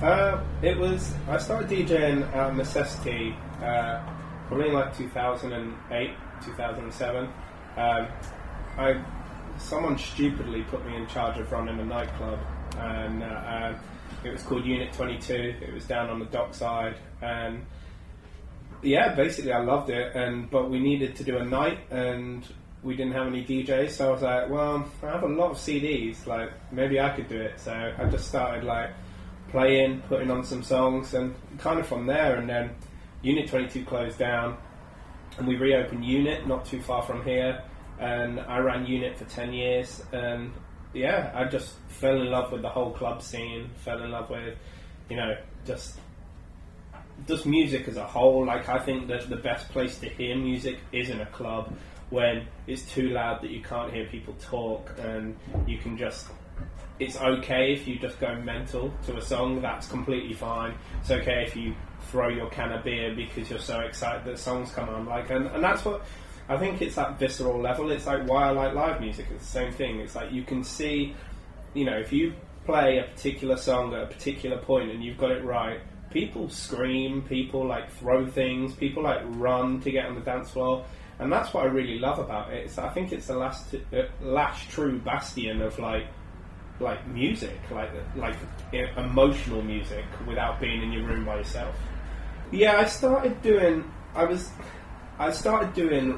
I started DJing out of necessity, probably in like 2008, 2007. Someone stupidly put me in charge of running a nightclub, and it was called Unit 22. It was down on the dockside, and yeah, basically I loved it. But we needed to do a night, and we didn't have any DJs, so I was like, well, I have a lot of CDs, like maybe I could do it. So I just started like playing, putting on some songs, and kind of from there. And then Unit 22 closed down, and we reopened Unit not too far from here, and I ran Unit for 10 years, and yeah, I just fell in love with the whole club scene, fell in love with, just music as a whole. Like, I think that the best place to hear music is in a club, when it's too loud that you can't hear people talk, and you can just, it's okay if you just go mental to a song, that's completely fine. It's okay if you throw your can of beer because you're so excited that songs come on, like, and that's what, I think it's that visceral level. It's like why I like live music, it's the same thing. It's like you can see, if you play a particular song at a particular point and you've got it right, people scream, people like throw things, people like run to get on the dance floor. And that's what I really love about it. I think it's the last true bastion of like music, like emotional music, without being in your room by yourself. Yeah, I started doing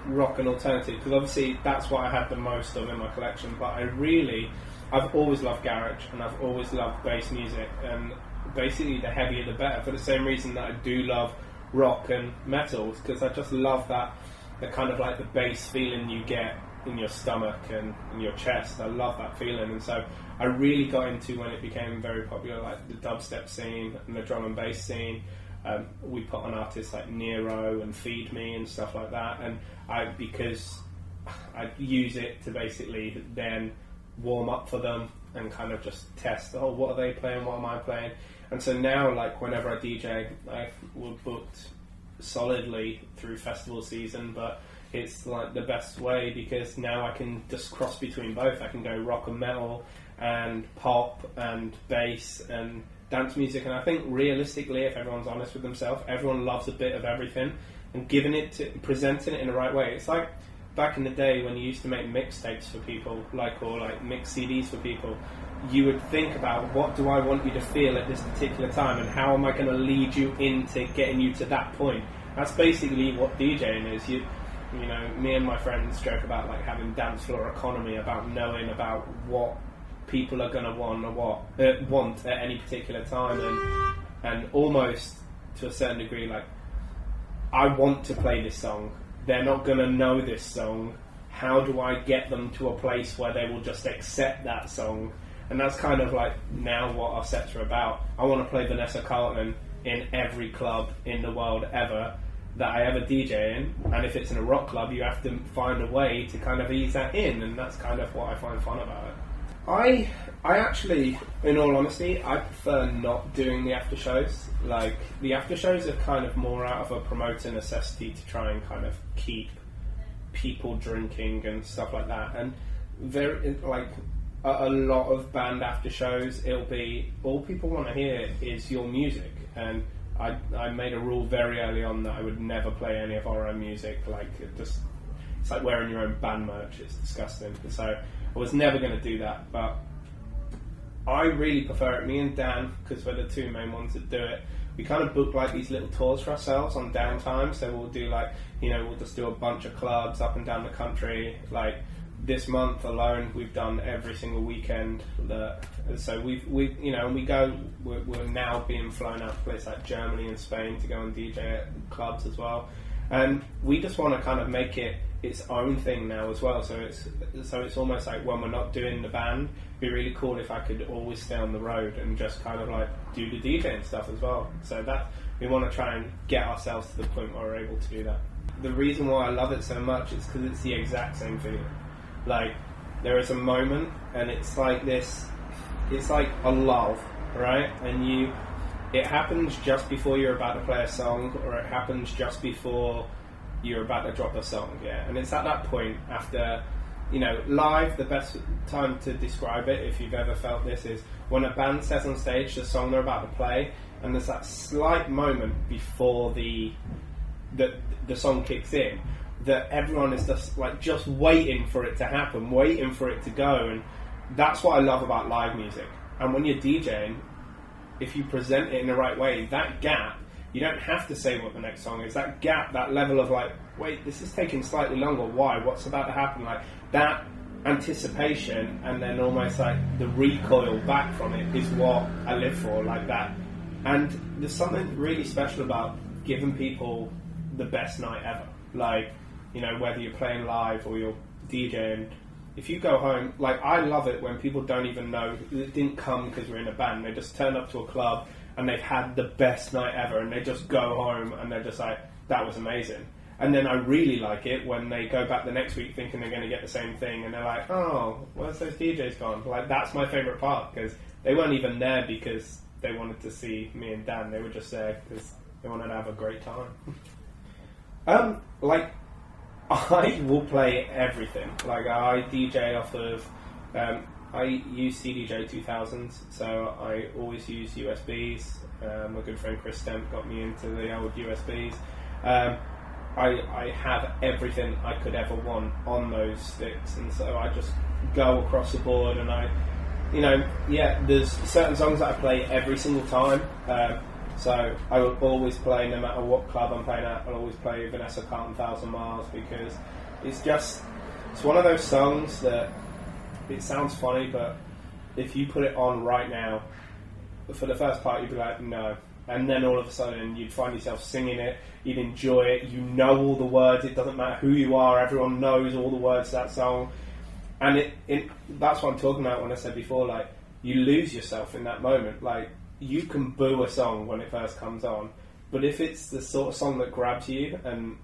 rock and alternative because obviously that's what I had the most of in my collection. But I've always loved garage, and I've always loved bass music, and basically the heavier the better. For the same reason that I do love rock and metal, because I just love that. The kind of like the bass feeling you get in your stomach and in your chest. I love that feeling, and so I really got into, when it became very popular, like the dubstep scene and the drum and bass scene. We put on artists like Nero and Feed Me and stuff like that, and because I use it to basically then warm up for them and kind of just test, what are they playing, what am I playing? And so now, like, whenever I DJ, we're booked solidly through festival season, but it's like the best way because now I can just cross between both. I can go rock and metal and pop and bass and dance music, and I think realistically, if everyone's honest with themselves, everyone loves a bit of everything, and presenting it in the right way. It's like back in the day when you used to make mixtapes for people, or mix CDs for people. You would think about, what do I want you to feel at this particular time, and how am I going to lead you into getting you to that point? That's basically what DJing is. Me and my friends joke about like having dance floor economy, about knowing about what people are going to want at any particular time, and almost to a certain degree, like, I want to play this song. They're not going to know this song. How do I get them to a place where they will just accept that song? And that's kind of like now what our sets are about. I want to play Vanessa Carlton in every club in the world ever that I ever DJ in, and if it's in a rock club, you have to find a way to kind of ease that in, and that's kind of what I find fun about it. I actually, in all honesty, I prefer not doing the after shows. Like, the after shows are kind of more out of a promoter necessity to try and kind of keep people drinking and stuff like that, and a lot of band after shows, it'll be, all people want to hear is your music, and I made a rule very early on that I would never play any of our own music. Like, it's like wearing your own band merch, it's disgusting. So I was never going to do that, but I really prefer it. Me and Dan, because we're the two main ones that do it, we kind of book like these little tours for ourselves on downtime. So we'll do like, we'll just do a bunch of clubs up and down the country. Like, this month alone, we've done every single weekend. So we go. We're now being flown out to places like Germany and Spain to go and DJ at clubs as well. And we just want to kind of make it its own thing now as well. So it's almost like when we're not doing the band, it'd be really cool if I could always stay on the road and just kind of like do the DJing stuff as well. So that we want to try and get ourselves to the point where we're able to do that. The reason why I love it so much is because it's the exact same feeling. Like, there is a moment, and it's like this, it's like a lull, right? And it happens just before you're about to play a song, or it happens just before you're about to drop a song, yeah? And it's at that point, after you know, live, the best time to describe it, if you've ever felt this, is when a band says on stage the song they're about to play, and there's that slight moment before the song kicks in, that everyone is just waiting for it to happen, waiting for it to go, and that's what I love about live music. And when you're DJing, if you present it in the right way, that gap, you don't have to say what the next song is. That gap, that level of like, wait, this is taking slightly longer. Why? What's about to happen? Like that anticipation, and then almost like the recoil back from it is what I live for, like that. And there's something really special about giving people the best night ever. Like, you know, whether you're playing live or you're DJing, if you go home, like I love it when people don't even know, it didn't come because we're in a band. They just turn up to a club and they've had the best night ever, and they just go home and they're just like, that was amazing. And then I really like it when they go back the next week thinking they're going to get the same thing, and they're like, oh, where's those DJs gone? Like, that's my favourite part, because they weren't even there because they wanted to see me and Dan. They were just there because they wanted to have a great time. Like, I will play everything. Like, I DJ off of... I use CDJ 2000s, so I always use USBs. My good friend Chris Stemp got me into the old USBs. I have everything I could ever want on those sticks, and so I just go across the board, and there's certain songs that I play every single time. So I will always play, no matter what club I'm playing at, I'll always play Vanessa Carlton 1,000 Miles, because it's one of those songs that, it sounds funny, but if you put it on right now, for the first part you'd be like, no. And then all of a sudden you'd find yourself singing it, you'd enjoy it, you know all the words, it doesn't matter who you are, everyone knows all the words to that song. And that's what I'm talking about when I said before, like, you lose yourself in that moment. Like, you can boo a song when it first comes on, but if it's the sort of song that grabs you, and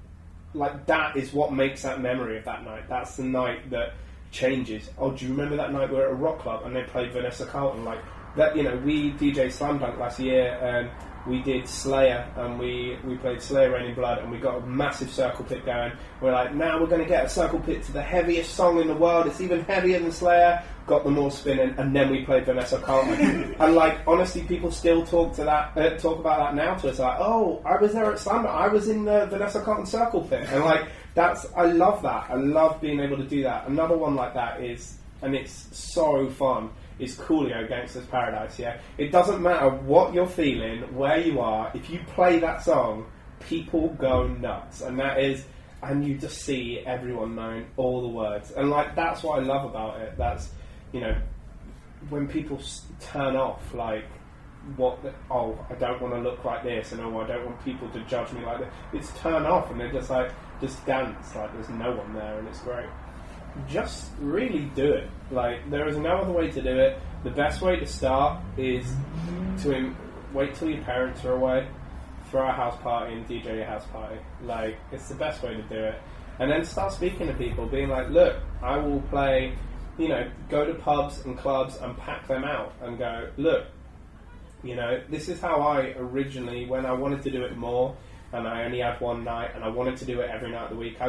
like, that is what makes that memory of that night. That's the night that changes. Oh, do you remember that night we were at a rock club and they played Vanessa Carlton? Like that, you know, we DJ Slam Dunk last year, and we did Slayer, and we played Slayer Rain in Blood, and we got a massive circle pit going. We're like, now we're going to get a circle pit to the heaviest song in the world, it's even heavier than Slayer, got them all spinning, and then we played Vanessa Carlton. And like, honestly, people still talk about that now to us, like, oh, I was there at Slam Dunk, I was in the Vanessa Carlton circle pit, and like, I love that. I love being able to do that. Another one like that is, and it's so fun, is Coolio, Gangsta's Paradise, yeah? It doesn't matter what you're feeling, where you are, if you play that song, people go nuts. And you just see everyone knowing all the words. And like, that's what I love about it. That's, you know, when people turn off, like, I don't want to look like this, and I don't want people to judge me like this. It's turn off, and they're just like, just dance, like there's no one there, and it's great. Just really do it. Like, there is no other way to do it. The best way to start is to wait till your parents are away, throw a house party and DJ your house party. Like, it's the best way to do it. And then start speaking to people, being like, look, I will play, you know, go to pubs and clubs and pack them out and go, look, you know, this is how I originally, when I wanted to do it more, and I only had one night, and I wanted to do it every night of the week, I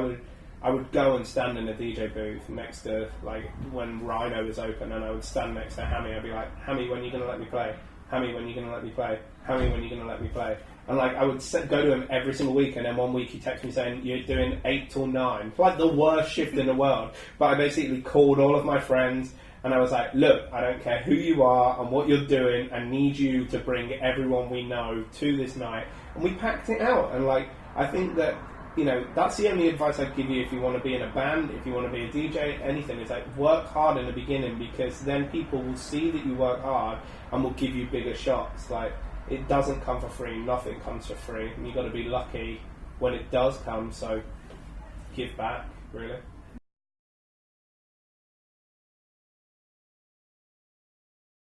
would go and stand in the DJ booth next to, like, when Rhino was open, and I would stand next to Hammy. I'd be like, Hammy, when are you going to let me play? Hammy, when are you going to let me play? Hammy, when are you going to let me play? And like, I would go to him every single week, and then one week he texted me saying, you're doing 8 till 9. Like, the worst shift in the world. But I basically called all of my friends, and I was like, look, I don't care who you are and what you're doing, I need you to bring everyone we know to this night. And we packed it out. And like, I think that, you know, that's the only advice I'd give you if you want to be in a band, if you want to be a DJ, anything. It's like, work hard in the beginning, because then people will see that you work hard and will give you bigger shots. Like, it doesn't come for free, nothing comes for free, and you've got to be lucky when it does come, so give back, really.